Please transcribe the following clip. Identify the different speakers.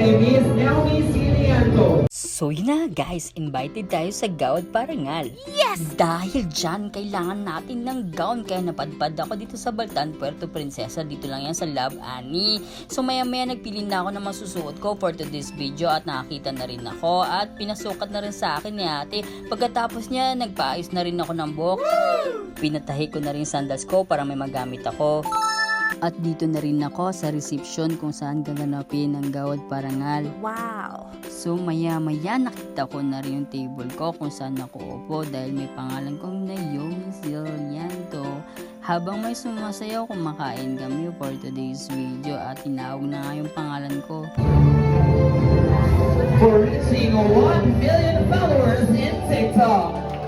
Speaker 1: Miss Naomi Silianto.
Speaker 2: So yun na guys, invited tayo sa Gawad Parangal. Yes! Dahil dyan, kailangan natin ng gown. Kaya napadpad ako dito sa Baltan, Puerto Princesa. Dito lang yan sa Love Annie. So maya maya nagpili na ako ng masusuot ko for today's video. At nakakita na rin ako. At pinasukat na rin sa akin ni ate. Pagkatapos niya, nagpaayos na rin ako ng buhok. Pinatahi ko na rin sandals ko para may magamit ako. At dito na rin ako sa reception kung saan gaganapin ang Gawad Parangal. Wow! So maya maya nakita ko na rin yung table ko kung saan ako upo dahil may pangalan kong Naomi Silianto. Habang may sumasayaw, kumakain kami for today's video at tinawag na nga yung pangalan ko.
Speaker 1: For reaching 1 million followers in TikTok.